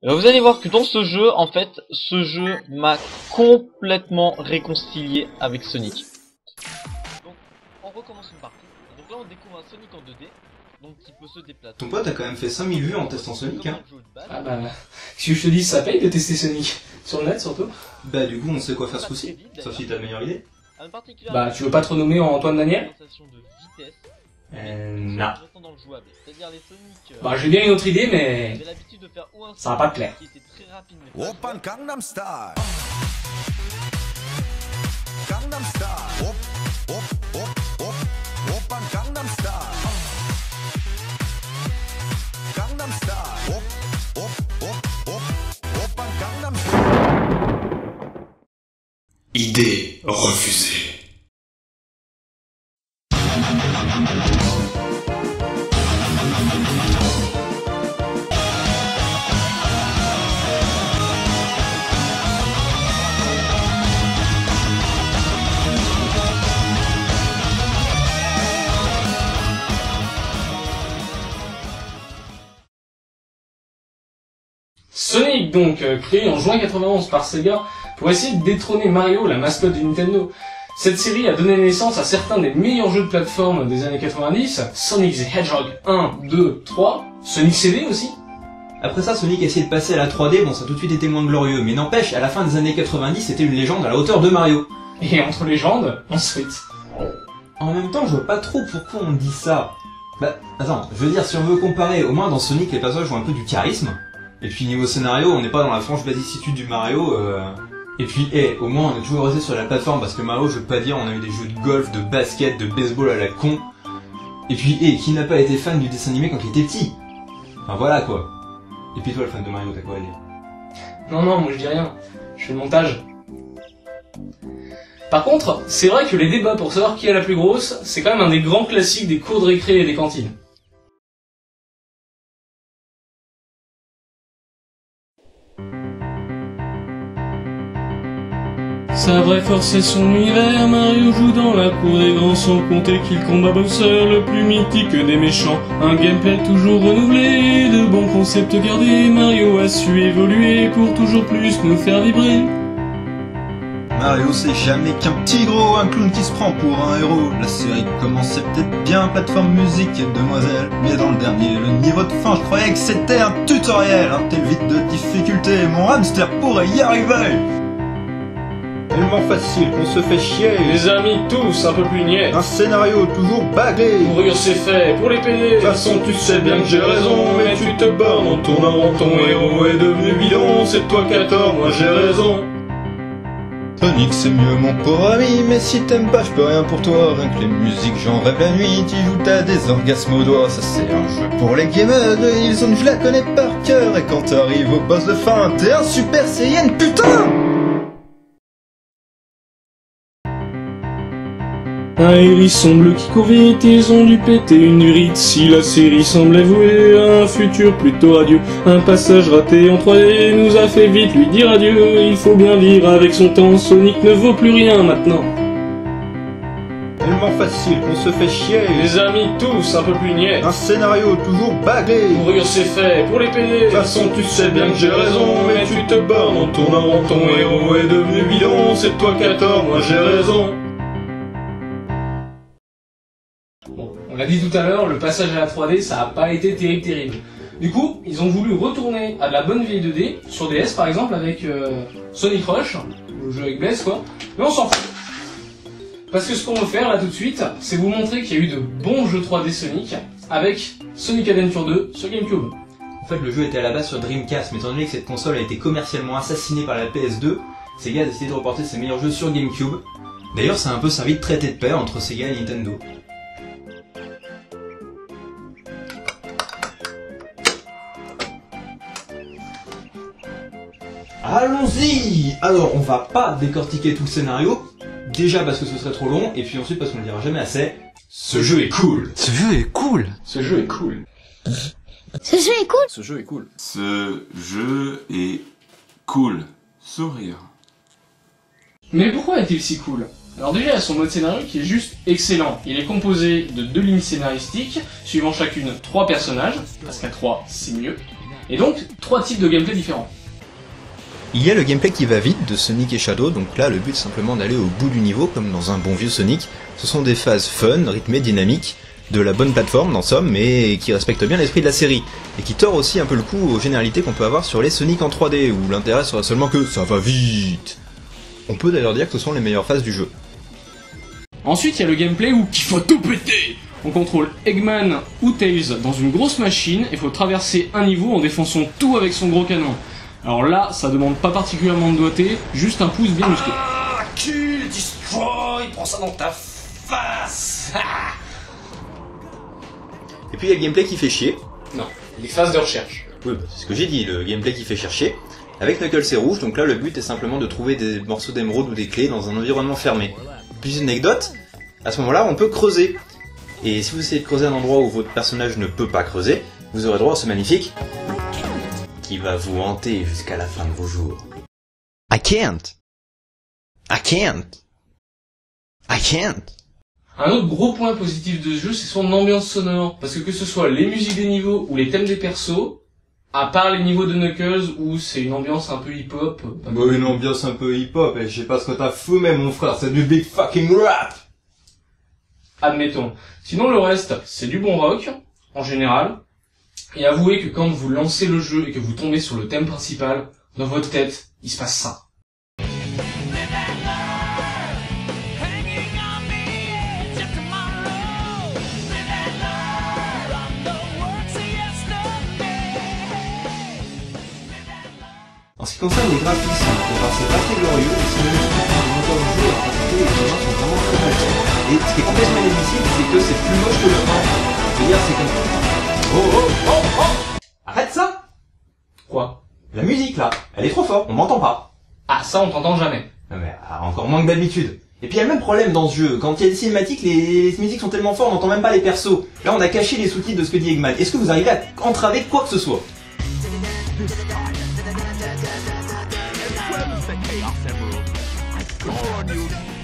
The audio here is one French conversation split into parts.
Vous allez voir que dans ce jeu, en fait, ce jeu m'a complètement réconcilié avec Sonic. Donc, on recommence une partie. Donc là, on découvre un Sonic en 2D, donc qui peut se déplacer. Ton pote a quand même fait 5000 vues en testant Sonic, hein. Ah bah, si je te dis, ça paye de tester Sonic. Sur le net, surtout. Bah du coup, on sait quoi faire ce coup-ci. Sauf si t'as une meilleure idée. Bah, tu veux pas te renommer en Antoine Daniel? Non. Bah, j'ai bien une autre idée, mais ça va pas te plaire. Oppan Gangnam Style. Gangnam Style. Oppan Gangnam Style. Gangnam Style. Oppan Gangnam Style. Idée refusée. Sonic, donc, créé en juin 91 par Sega pour essayer de détrôner Mario, la mascotte de Nintendo. Cette série a donné naissance à certains des meilleurs jeux de plateforme des années 90, Sonic the Hedgehog 1, 2, 3, Sonic CD aussi. Après ça, Sonic a essayé de passer à la 3D, bon ça a tout de suite été moins glorieux, mais n'empêche, à la fin des années 90, c'était une légende à la hauteur de Mario. Et entre légendes, on se frite. En même temps, je vois pas trop pourquoi on dit ça. Bah, attends, je veux dire, si on veut comparer, au moins dans Sonic, les personnages ont un peu du charisme. Et puis niveau scénario, on n'est pas dans la franche basicitude du Mario, Et puis, au moins on est toujours resté sur la plateforme, parce que Mario, je veux pas dire, on a eu des jeux de golf, de basket, de baseball à la con. Et puis, qui n'a pas été fan du dessin animé quand il était petit? Enfin voilà quoi. Et puis toi, le fan de Mario, t'as quoi à dire? Non, moi je dis rien. Je fais le montage. Par contre, c'est vrai que les débats pour savoir qui est la plus grosse, c'est quand même un des grands classiques des cours de récré et des cantines. Sa vraie force c'est son univers, Mario joue dans la cour des grands sans compter qu'il combat Bowser, le plus mythique des méchants. Un gameplay toujours renouvelé, de bons concepts gardés, Mario a su évoluer pour toujours plus nous faire vibrer. Mario c'est jamais qu'un petit gros, un clown qui se prend pour un héros. La série commençait peut-être bien, plateforme musique et demoiselle, mais dans le dernier, le niveau de fin, je croyais que c'était un tutoriel. Un tel vide de difficulté, mon hamster pourrait y arriver. Tellement facile qu'on se fait chier. Les amis tous un peu plus niais. Un scénario toujours baglé. Mourir c'est fait pour les PD. De toute façon tu sais bien que j'ai raison, mais tu te bornes en tournant rond, ton héros est devenu bidon. C'est toi qui as tort, moi j'ai raison. Sonic c'est mieux mon pauvre ami, mais si t'aimes pas je peux rien pour toi. Rien que les musiques j'en rêve la nuit, t'y joues t'as des orgasmes aux doigts. Ça c'est un jeu pour les gamers, et ils ont je la connais par cœur. Et quand t'arrives au boss de fin, t'es un super Saiyan putain. Un hérisson bleu qui court vite, ils ont dû péter une urite. Si la série semblait vouée à un futur plutôt radieux, un passage raté en 3D nous a fait vite lui dire adieu. Il faut bien vivre avec son temps, Sonic ne vaut plus rien maintenant. Tellement facile qu'on se fait chier. Les amis tous un peu plus niais. Un scénario toujours baglé. Mourir c'est fait pour les PD. De toute façon tu sais bien que j'ai raison, mais tu te bornes en tournant rond, ton héros est devenu bidon. C'est toi qui as tort, moi j'ai raison. Bon, on l'a dit tout à l'heure, le passage à la 3D, ça a pas été terrible. Du coup, ils ont voulu retourner à de la bonne vieille 2D, sur DS par exemple, avec Sonic Rush, le jeu avec Blaze quoi, mais on s'en fout. Parce que ce qu'on veut faire là tout de suite, c'est vous montrer qu'il y a eu de bons jeux 3D Sonic, avec Sonic Adventure 2 sur GameCube. En fait, le jeu était à la base sur Dreamcast, mais étant donné que cette console a été commercialement assassinée par la PS2, Sega a décidé de reporter ses meilleurs jeux sur GameCube. D'ailleurs, ça a un peu servi de traité de paix entre Sega et Nintendo. Allons-y! Alors, on va pas décortiquer tout le scénario, déjà parce que ce serait trop long, et puis ensuite parce qu'on le dira jamais assez. Ce jeu est cool! Ce jeu est cool. Ce jeu est cool. Ce jeu est cool. Ce jeu est cool. Ce jeu est cool. Sourire. Mais pourquoi est-il si cool? Alors déjà, il y a son mode scénario qui est juste excellent. Il est composé de 2 lignes scénaristiques, suivant chacune 3 personnages, parce qu'à 3, c'est mieux. Et donc, 3 types de gameplay différents. Il y a le gameplay qui va vite de Sonic et Shadow, donc là le but est simplement d'aller au bout du niveau comme dans un bon vieux Sonic. Ce sont des phases fun, rythmées, dynamiques, de la bonne plateforme en somme, mais qui respectent bien l'esprit de la série, et qui tord aussi un peu le coup aux généralités qu'on peut avoir sur les Sonic en 3D, où l'intérêt sera seulement que ça va vite. On peut d'ailleurs dire que ce sont les meilleures phases du jeu. Ensuite, il y a le gameplay où il faut tout péter. On contrôle Eggman ou Tails dans une grosse machine, et il faut traverser un niveau en défonçant tout avec son gros canon. Alors là, ça demande pas particulièrement de doigté, juste un pouce bien musclé. Ah, kill, destroy, prends ça dans ta face. Et puis il y a le gameplay qui fait chier. Non, les phases de recherche. Oui, bah, c'est ce que j'ai dit, le gameplay qui fait chercher. Avec Knuckles et Rouge, donc là le but est simplement de trouver des morceaux d'émeraude ou des clés dans un environnement fermé. Plus une anecdote, à ce moment-là on peut creuser. Et si vous essayez de creuser un endroit où votre personnage ne peut pas creuser, vous aurez droit à ce magnifique qui va vous hanter jusqu'à la fin de vos jours. I can't. I can't. I can't. Un autre gros point positif de ce jeu, c'est son ambiance sonore. Parce que ce soit les musiques des niveaux ou les thèmes des persos, à part les niveaux de Knuckles où c'est une ambiance un peu hip-hop. Bon, une ambiance un peu hip-hop, et je sais pas ce que t'as fumé mon frère, c'est du big fucking rap. Admettons. Sinon le reste, c'est du bon rock, en général. Et avouez que quand vous lancez le jeu et que vous tombez sur le thème principal, dans votre tête, il se passe ça. En ce qui concerne les graphismes, c'est pas très glorieux, et si vous le moteur du jeu, en réalité, les images sont vraiment très mal faites. Et ce qui est complètement inadmissible, c'est que c'est plus moche que le 1. Je veux dire, c'est comme... Oh. Arrête ça. Quoi? La musique, là, elle est trop forte, on m'entend pas. Ah, ça on t'entend jamais. Non mais, encore moins que d'habitude. Et puis il y a le même problème dans ce jeu, quand il y a des cinématiques, les musiques sont tellement fortes, on n'entend même pas les persos. Là, on a caché les sous-titres de ce que dit Eggman. Est-ce que vous arrivez à entraver quoi que ce soit?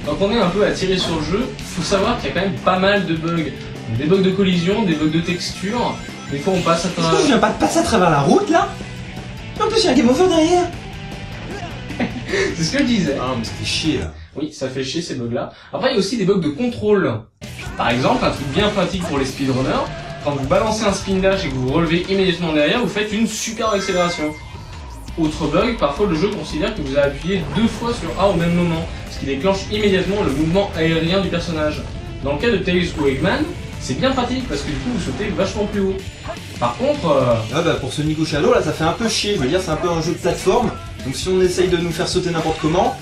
Donc on est un peu attiré sur le jeu, faut savoir qu'il y a quand même pas mal de bugs. Des bugs de collision, des bugs de texture, des fois on passe à Est-ce que je viens pas de passer à travers la route là? En plus il y a un game over derrière. C'est ce que je disais. Ah mais ça fait chier là. Oui, ça fait chier ces bugs là. Après il y a aussi des bugs de contrôle. Par exemple, un truc bien pratique pour les speedrunners, quand vous balancez un spin dash et que vous vous relevez immédiatement derrière, vous faites une super accélération. Autre bug, parfois le jeu considère que vous avez appuyé 2 fois sur A au même moment, ce qui déclenche immédiatement le mouvement aérien du personnage. Dans le cas de Tails ou Eggman, c'est bien pratique parce que du coup vous sautez vachement plus haut. Par contre... Ah bah pour Sonic ou Shadow là ça fait un peu chier, je veux dire c'est un peu un jeu de plateforme, donc si on essaye de nous faire sauter n'importe comment,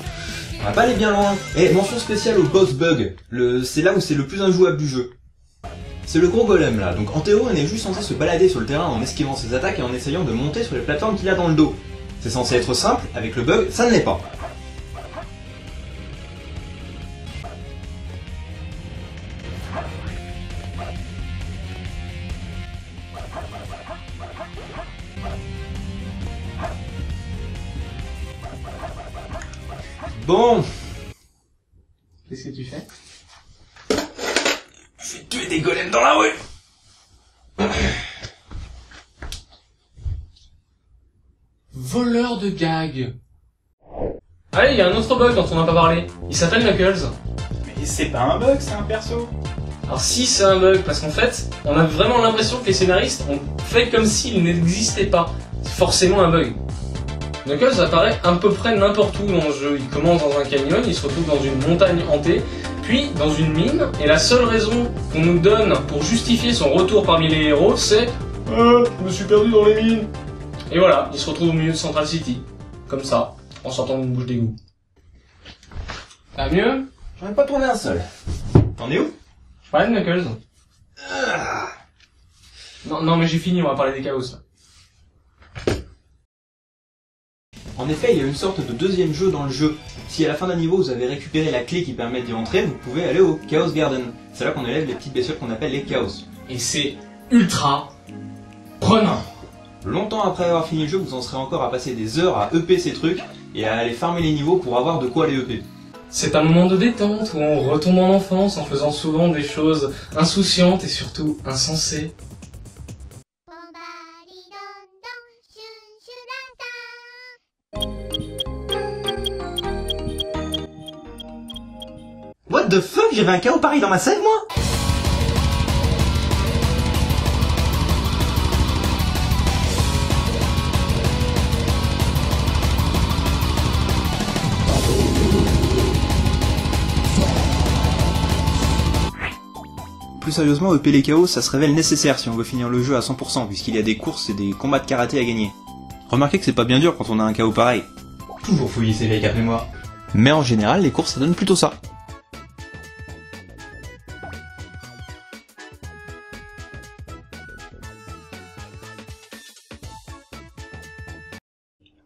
on va pas aller bien loin. Et mention spéciale au boss bug, c'est là où c'est le plus injouable du jeu. C'est le gros golem là, donc en théorie on est juste censé se balader sur le terrain en esquivant ses attaques et en essayant de monter sur les plateformes qu'il a dans le dos. C'est censé être simple, avec le bug, ça ne l'est pas. Bon. Qu'est-ce que tu fais? Je vais tuer des golems dans la rue. Voleur de gag. Allez, il y a un autre bug dont on n'a pas parlé. Il s'appelle Knuckles. Mais c'est pas un bug, c'est un perso. Alors si c'est un bug, parce qu'en fait, on a vraiment l'impression que les scénaristes ont fait comme s'il n'existait pas. C'est forcément un bug. Knuckles apparaît à peu près n'importe où dans le jeu. Il commence dans un canyon, il se retrouve dans une montagne hantée, puis dans une mine, et la seule raison qu'on nous donne pour justifier son retour parmi les héros, c'est « je me suis perdu dans les mines ». Et voilà, il se retrouve au milieu de Central City, comme ça, en sortant d'une bouche d'égout. Ça va mieux? J'en ai pas tourné un seul. T'en es où? Je parlais de Knuckles. Non mais j'ai fini, on va parler des chaos là. En effet, il y a une sorte de deuxième jeu dans le jeu. Si à la fin d'un niveau vous avez récupéré la clé qui permet d'y entrer, vous pouvez aller au Chaos Garden. C'est là qu'on élève les petites bestioles qu'on appelle les Chaos. Et c'est ultra prenant. Longtemps après avoir fini le jeu, vous en serez encore à passer des heures à EP ces trucs et à aller farmer les niveaux pour avoir de quoi les EP. C'est un moment de détente où on retombe en enfance en faisant souvent des choses insouciantes et surtout insensées. the fuck, j'avais un KO pareil dans ma save, moi? Plus sérieusement, EP les KO, ça se révèle nécessaire si on veut finir le jeu à 100%, puisqu'il y a des courses et des combats de karaté à gagner. Remarquez que c'est pas bien dur quand on a un KO pareil. Toujours fouiller ses vieilles mémoire. Mais en général, les courses ça donne plutôt ça.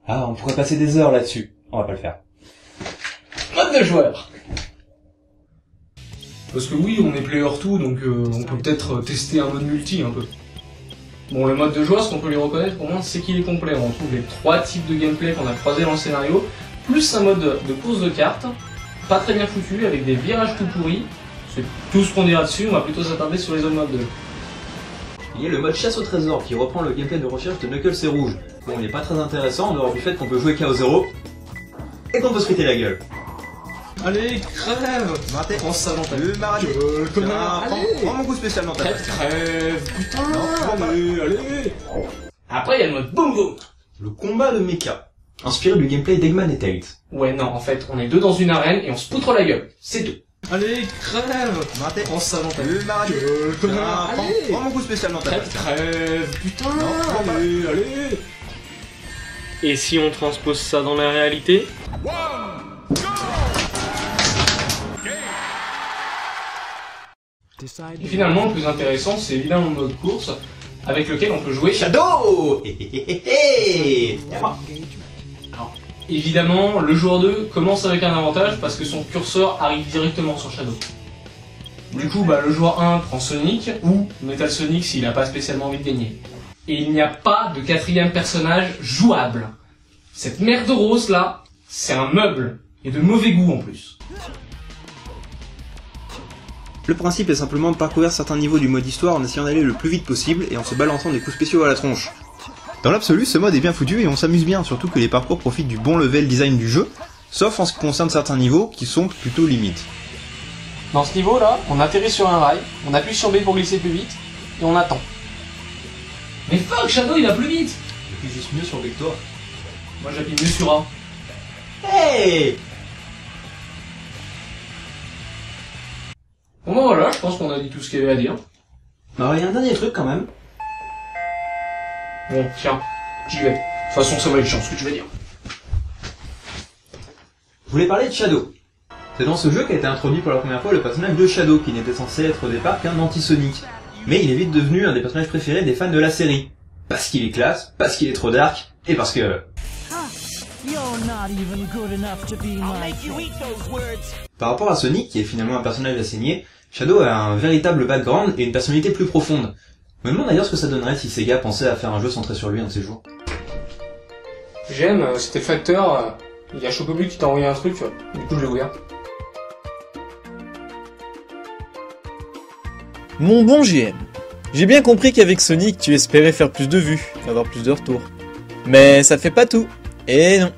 Ah, on pourrait passer des heures là-dessus. On va pas le faire. Mode de joueur. Parce que oui, on est player 2, donc on peut peut-être tester un mode multi un peu. Bon, le mode de joueur, ce qu'on peut lui reconnaître au moins, c'est qu'il est complet. On retrouve les 3 types de gameplay qu'on a croisés dans le scénario, plus un mode de course de cartes, pas très bien foutu, avec des virages tout pourris. C'est tout ce qu'on dira dessus, on va plutôt s'attarder sur les autres modes de jeu. Il y a le mode chasse au trésor qui reprend le gameplay de recherche de Knuckles et Rouge. Bon, il est pas très intéressant en dehors du fait qu'on peut jouer KO0 et qu'on peut se friter la gueule. Allez, crève! Raté. Prends ça dans ta Le marathon. Prends mon coup spécial dans ta Crève, tête. crève! Putain! Non, Allez! Après, il y a le mode boum boum! Le combat de mecha, inspiré du gameplay d'Eggman et Tails. Ouais, non, en fait, on est deux dans une arène et on se poutre la gueule. C'est tout. Allez, crève! Raté. Prends ça dans ta Le marathon. Prends mon coup spécial dans ta Crève, tête. crève! Putain! Non, allez! Et si on transpose ça dans la réalité? Et finalement, le plus intéressant, c'est évidemment le mode course, avec lequel on peut jouer Shadow. Alors, évidemment, le joueur 2 commence avec un avantage parce que son curseur arrive directement sur Shadow. Du coup, le joueur 1 prend Sonic ou Metal Sonic s'il n'a pas spécialement envie de gagner. Et il n'y a pas de 4ème personnage jouable. Cette merde rose là, c'est un meuble, et de mauvais goût en plus. Le principe est simplement de parcourir certains niveaux du mode histoire en essayant d'aller le plus vite possible et en se balançant des coups spéciaux à la tronche. Dans l'absolu, ce mode est bien foutu et on s'amuse bien, surtout que les parcours profitent du bon level design du jeu, sauf en ce qui concerne certains niveaux qui sont plutôt limites. Dans ce niveau là, on atterrit sur un rail, on appuie sur B pour glisser plus vite, et on attend. Mais fuck, Shadow il va plus vite! J'appuie juste mieux sur Vector. Moi j'appuie mieux sur A. Hey! Bon voilà, je pense qu'on a dit tout ce qu'il y avait à dire. Alors il y a un dernier truc quand même. Bon, tiens, j'y vais. De toute façon, ça va être chiant ce que tu vas dire. Je voulais parler de Shadow. C'est dans ce jeu qu'a été introduit pour la première fois le personnage de Shadow, qui n'était censé être au départ qu'un anti-Sonic. Mais il est vite devenu un des personnages préférés des fans de la série. Parce qu'il est classe, parce qu'il est trop dark, et parce que... Par rapport à Sonic, qui est finalement un personnage assigné, Shadow a un véritable background et une personnalité plus profonde. Je me demande d'ailleurs ce que ça donnerait si Sega pensait à faire un jeu centré sur lui un de ces jours. J'aime, c'était facteur. Il y a Chocobu qui t'a envoyé un truc, du coup je l'ai ouvert. Mon bon JM, j'ai bien compris qu'avec Sonic tu espérais faire plus de vues, avoir plus de retours. Mais ça fait pas tout. Et non.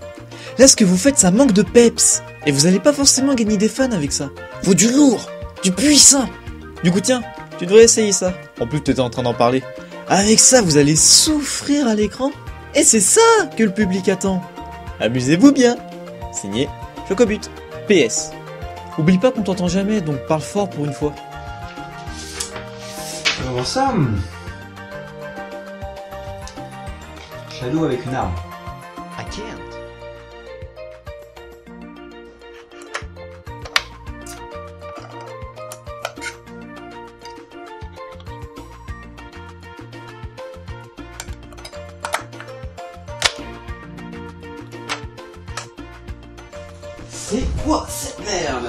Là ce que vous faites ça manque de peps. Et vous allez pas forcément gagner des fans avec ça. Faut du lourd, du puissant. Du coup tiens, tu devrais essayer ça. En plus t'étais en train d'en parler. Avec ça vous allez souffrir à l'écran. Et c'est ça que le public attend. Amusez-vous bien. Signé Chocobut. PS. Oublie pas qu'on t'entend jamais, donc parle fort pour une fois. On va voir ça. Shadow avec une arme. I can't. C'est quoi cette merde?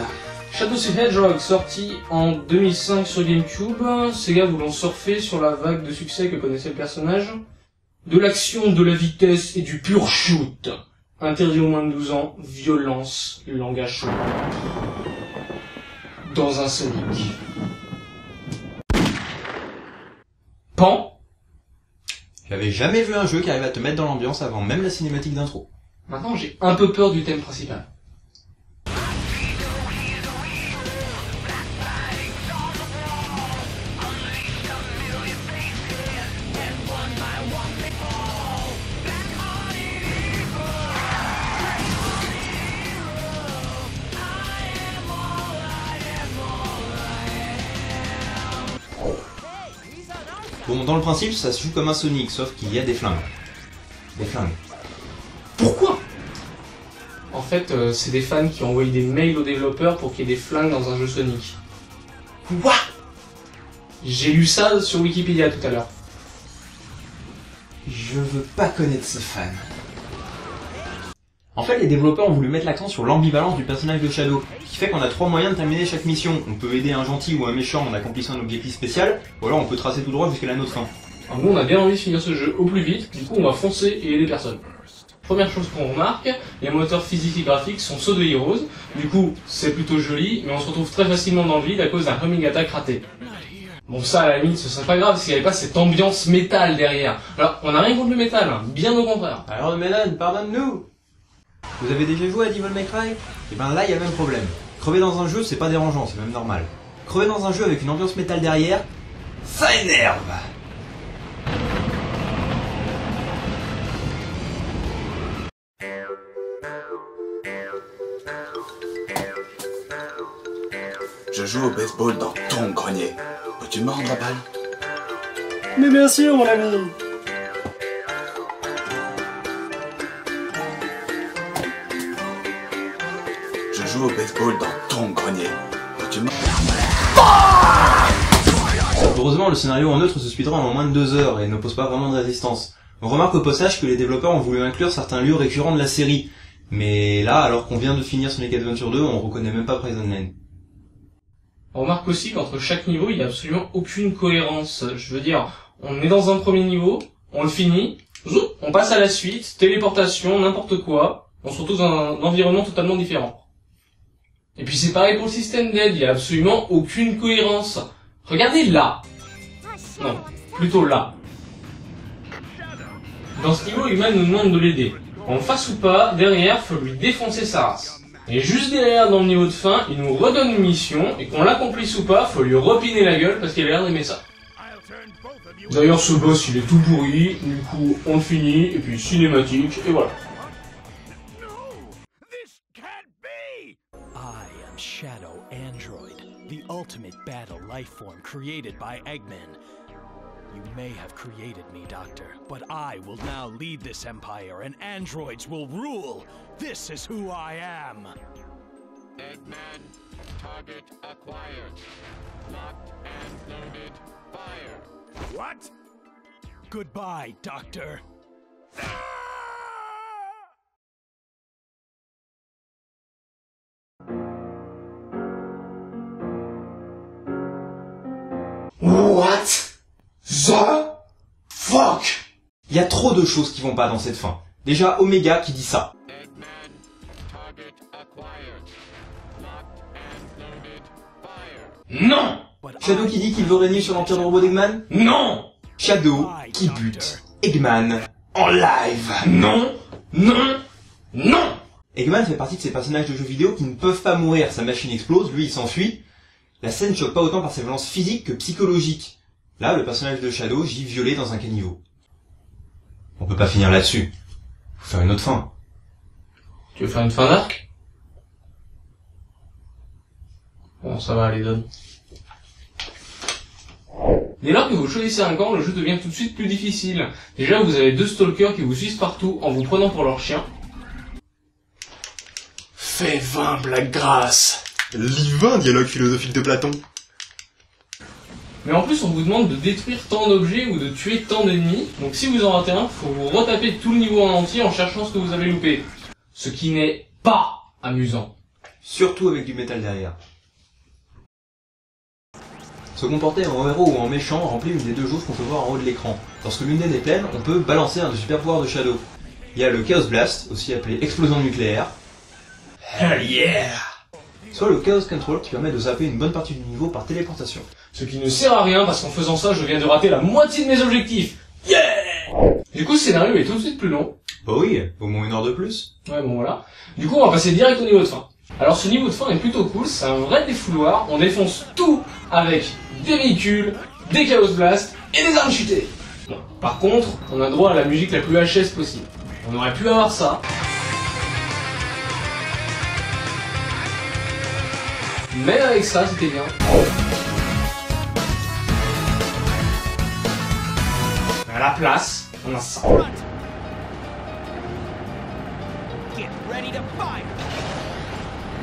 Shadow the Hedgehog, sorti en 2005 sur GameCube, Sega voulant surfer sur la vague de succès que connaissait le personnage. De l'action, de la vitesse et du pur shoot. Interdit aux moins de 12 ans, violence, langage chaud. Dans un Sonic. Pan. J'avais jamais vu un jeu qui arrivait à te mettre dans l'ambiance avant même la cinématique d'intro. Maintenant j'ai un peu peur du thème principal. Bon, dans le principe, ça se joue comme un Sonic, sauf qu'il y a des flingues. Des flingues. Pourquoi? En fait, c'est des fans qui ont envoyé des mails aux développeurs pour qu'il y ait des flingues dans un jeu Sonic. Quoi? J'ai lu ça sur Wikipédia tout à l'heure. Je veux pas connaître ce fan. En fait, les développeurs ont voulu mettre l'accent sur l'ambivalence du personnage de Shadow, ce qui fait qu'on a 3 moyens de terminer chaque mission. On peut aider un gentil ou un méchant en accomplissant un objectif spécial, ou alors on peut tracer tout droit jusqu'à la note fin. Alors nous, on a bien envie de finir ce jeu au plus vite, du coup on va foncer et aider personne. Première chose qu'on remarque, les moteurs physiques et graphiques sont ceux de Heroes, du coup c'est plutôt joli, mais on se retrouve très facilement dans le vide à cause d'un homing attack raté. Bon ça à la limite ce serait pas grave parce qu'il n'y avait pas cette ambiance métal derrière. Alors on n'a rien contre le métal, hein, bien au contraire. Alors Mélan, pardonne-nous. Vous avez déjà joué à Devil May Cry? Et ben là il y a le même problème. Crever dans un jeu c'est pas dérangeant, c'est même normal. Crever dans un jeu avec une ambiance métal derrière, ça énerve. Je joue au baseball dans ton grenier. Peux-tu me rendre la balle? Mais bien sûr, mon ami. Je joue au baseball dans ton grenier. Peux-tu me... Heureusement, le scénario en neutre se speedrun en moins de 2 heures et ne pose pas vraiment de résistance. On remarque au passage que les développeurs ont voulu inclure certains lieux récurrents de la série. Mais là, alors qu'on vient de finir Sonic Adventure 2, on reconnaît même pas Prison Lane. On remarque aussi qu'entre chaque niveau, il n'y a absolument aucune cohérence. Je veux dire, on est dans un premier niveau, on le finit, on passe à la suite, téléportation, n'importe quoi, on se retrouve dans un environnement totalement différent. Et puis c'est pareil pour le système d'aide, il n'y a absolument aucune cohérence. Regardez là. Non, plutôt là. Dans ce niveau, Eggman nous demande de l'aider. On le fasse ou pas, derrière, faut lui défoncer sa race. Et juste derrière, dans le niveau de fin, il nous redonne une mission, et qu'on l'accomplisse ou pas, faut lui repiner la gueule parce qu'il a l'air d'aimer ça. D'ailleurs, ce boss, il est tout pourri, du coup, on le finit, et puis cinématique, et voilà. I am Shadow Android, the ultimate battle life form created by Eggman. You may have created me, Doctor, but I will now lead this empire and androids will rule. This is who I am. Eggman, target acquired. Locked and loaded, fire. What? Goodbye, Doctor. What the fuck? Il y a trop de choses qui vont pas dans cette fin. Déjà, Omega qui dit ça. Eggman, target acquired. Locked and loaded, fire. Non! Shadow qui dit qu'il veut régner sur l'empire de robot d'Eggman. Non! Shadow qui bute Eggman en live. Non! Non! Non! Eggman fait partie de ces personnages de jeux vidéo qui ne peuvent pas mourir. Sa machine explose, lui il s'enfuit. La scène choque pas autant par ses violences physiques que psychologiques. Là, le personnage de Shadow gît violé dans un caniveau. On peut pas finir là-dessus. Faut faire une autre fin. Tu veux faire une fin d'arc? Bon, ça va, allez, donne. Dès lors que vous choisissez un camp, le jeu devient tout de suite plus difficile. Déjà, vous avez 2 stalkers qui vous suivent partout en vous prenant pour leur chien. Fais 20 blagues grasses. Lis 20 dialogues philosophiques de Platon. Mais en plus, on vous demande de détruire tant d'objets ou de tuer tant d'ennemis. Donc si vous en ratez un, faut vous retaper tout le niveau en entier en cherchant ce que vous avez loupé. Ce qui n'est pas amusant. Surtout avec du métal derrière. Se comporter en héros ou en méchant remplit une des 2 choses qu'on peut voir en haut de l'écran. Lorsque l'une est pleine, on peut balancer un des super pouvoirs de Shadow. Il y a le Chaos Blast, aussi appelé explosion nucléaire. Hell yeah! Soit le Chaos Control qui permet de zapper une bonne partie du niveau par téléportation. Ce qui ne sert à rien parce qu'en faisant ça, je viens de rater la moitié de mes objectifs. Yeah! Du coup, le scénario est tout de suite plus long. Bah oui, au moins 1 heure de plus. Ouais, bon voilà. Du coup, on va passer direct au niveau de fin. Alors ce niveau de fin est plutôt cool, c'est un vrai défouloir, on défonce tout avec des véhicules, des Chaos Blast et des armes cheatées. Bon, par contre, on a droit à la musique la plus HS possible. On aurait pu avoir ça. Même avec ça, c'était bien. À la place, on a ça.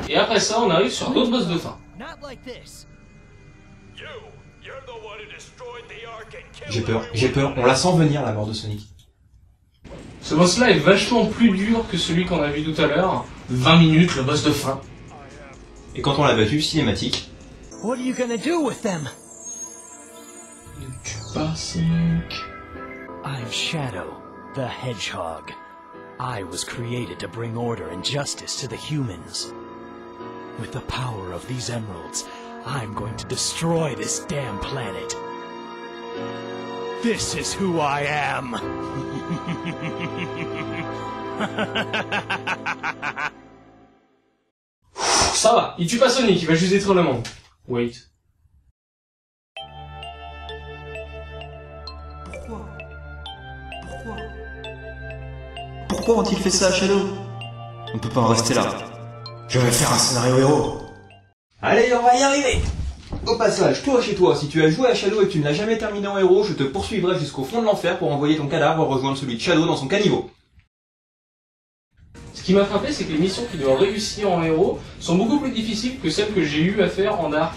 Et après ça, on arrive sur d'autres boss de fin. J'ai peur, on la sent venir la mort de Sonic. Ce boss là est vachement plus dur que celui qu'on a vu tout à l'heure. 20 minutes, le boss de fin. Et quand on l'a battu, cinématique. What are you gonna do with them? Ne tue pas Sonic. I'm Shadow, the Hedgehog. I was created to bring order and justice to the humans. With the power of these emeralds, I'm going to destroy this damn planet. This is who I am. Ça va, il tue pas Sonic, il va juste détruire le monde. Wait. Pourquoi ont-ils fait ça à Shadow? On peut pas en rester là. Je vais faire un scénario héros. Allez, on va y arriver. Au passage, toi chez toi, si tu as joué à Shadow et que tu ne l'as jamais terminé en héros, je te poursuivrai jusqu'au fond de l'enfer pour envoyer ton cadavre rejoindre celui de Shadow dans son caniveau. Ce qui m'a frappé, c'est que les missions qu'il doit réussir en héros sont beaucoup plus difficiles que celles que j'ai eu à faire en Dark.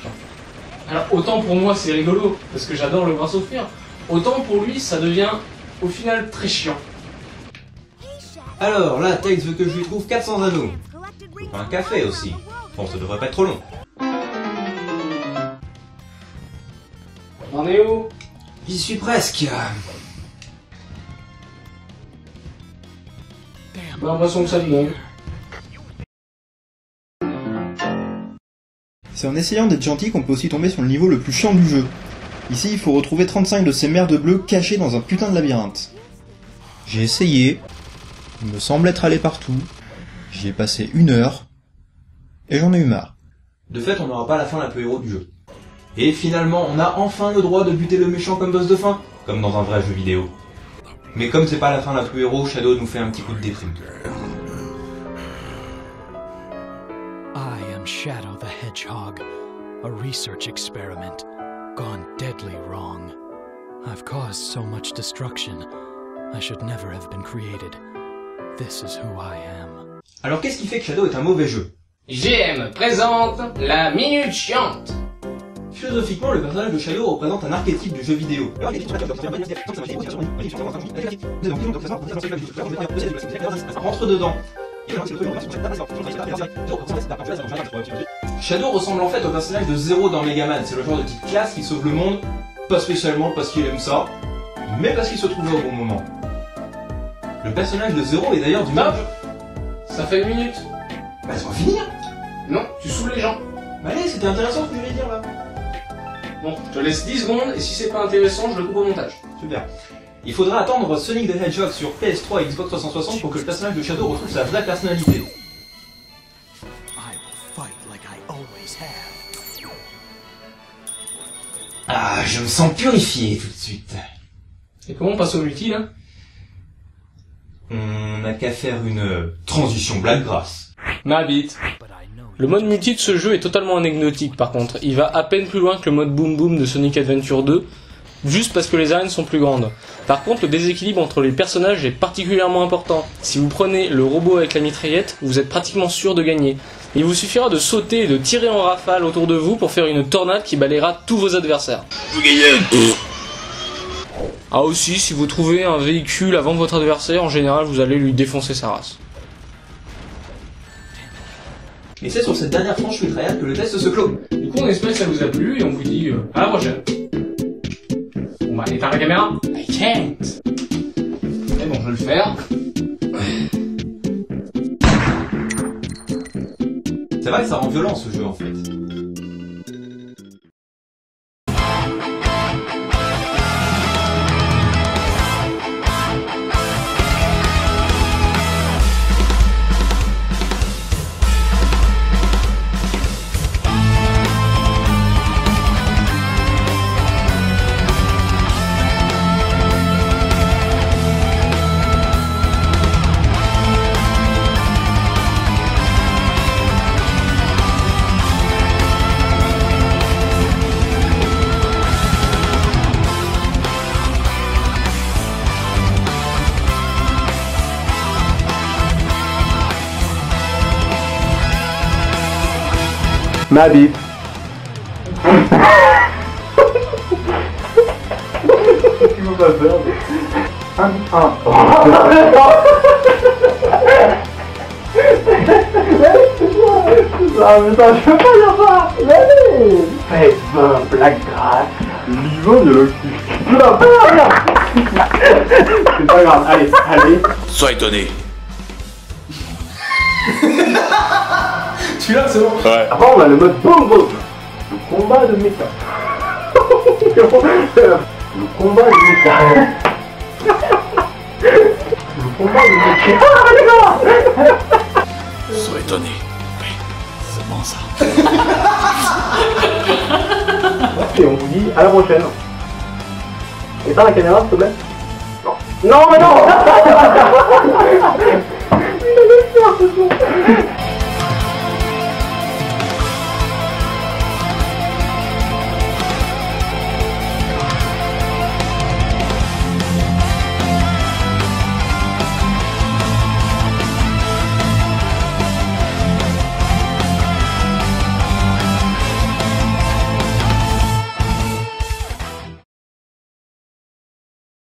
Alors autant pour moi c'est rigolo, parce que j'adore le voir souffrir, autant pour lui ça devient au final très chiant. Alors, là, Tex veut que je lui trouve 400 anneaux. Un café aussi. Bon, ça devrait pas être trop long. On est où? J'y suis presque. J'ai l'impression que ça demande. C'est en essayant d'être gentil qu'on peut aussi tomber sur le niveau le plus chiant du jeu. Ici, il faut retrouver 35 de ces merdes bleues cachées dans un putain de labyrinthe. J'ai essayé, il me semble être allé partout, j'y ai passé 1 heure, et j'en ai eu marre. De fait, on n'aura pas la fin la plus héros du jeu. Et finalement, on a enfin le droit de buter le méchant comme boss de fin, comme dans un vrai jeu vidéo. Mais comme c'est pas la fin la plus héros, Shadow nous fait un petit coup de déprime. I am Shadow the Hedgehog, a research experiment, gone deadly wrong. I've caused so much destruction. I should never have been created. This is who I am. Alors qu'est-ce qui fait que Shadow est un mauvais jeu? GM présente la minute chiante. Philosophiquement, le personnage de Shadow représente un archétype du jeu vidéo. Rentre dedans. Shadow ressemble en fait au personnage de Zero dans Megaman. C'est le genre de petite classe qui sauve le monde, pas spécialement parce qu'il aime ça, mais parce qu'il se trouvait au bon moment. Le personnage de Zero est d'ailleurs du Stop. Ça fait 1 minute. Bah ça va finir. Non, tu saoules les gens. Bah allez, c'était intéressant ce que je voulais dire là. Bon, je te laisse 10 secondes et si c'est pas intéressant, je le coupe au montage. Super. Il faudra attendre Sonic the Hedgehog sur PS3 et Xbox 360 pour que le personnage de Shadow retrouve sa vraie personnalité. Ah, je me sens purifié tout de suite. Et comment on passe au multi là? On n'a qu'à faire une transition blague grasse. Ma bite. Le mode multi de ce jeu est totalement anecdotique par contre. Il va à peine plus loin que le mode Boom Boom de Sonic Adventure 2, juste parce que les arènes sont plus grandes. Par contre, le déséquilibre entre les personnages est particulièrement important. Si vous prenez le robot avec la mitraillette, vous êtes pratiquement sûr de gagner. Il vous suffira de sauter et de tirer en rafale autour de vous pour faire une tornade qui balayera tous vos adversaires. Vous gagnez. Ah aussi, si vous trouvez un véhicule avant votre adversaire, en général vous allez lui défoncer sa race. Et c'est sur cette dernière tranche mitraillette que le test se clôt. Du coup on espère que ça vous a plu et on vous dit à la prochaine. Bon bah éteins la caméra. I can't. Mais bon, je vais le faire. C'est vrai que ça rend violent ce jeu en fait. Ma bite. Tu veux pas faire. Ah mais attends, je peux pas dire ça. Allez. Fais 20 blagues grasses. L'Ivan, il y a le cul. C'est pas grave, allez, allez. Sois étonné. Celui-là, c'est bon. Ouais. Après, on a le mode bongo. Le combat de méta. Le combat de méta. Le combat de méta. Ah, d'accord. Sois étonné. Oui, c'est bon ça. Et on vous dit à la prochaine. Éteins la caméra, s'il te plaît. Non. Non, mais non. Il a peur, ce son.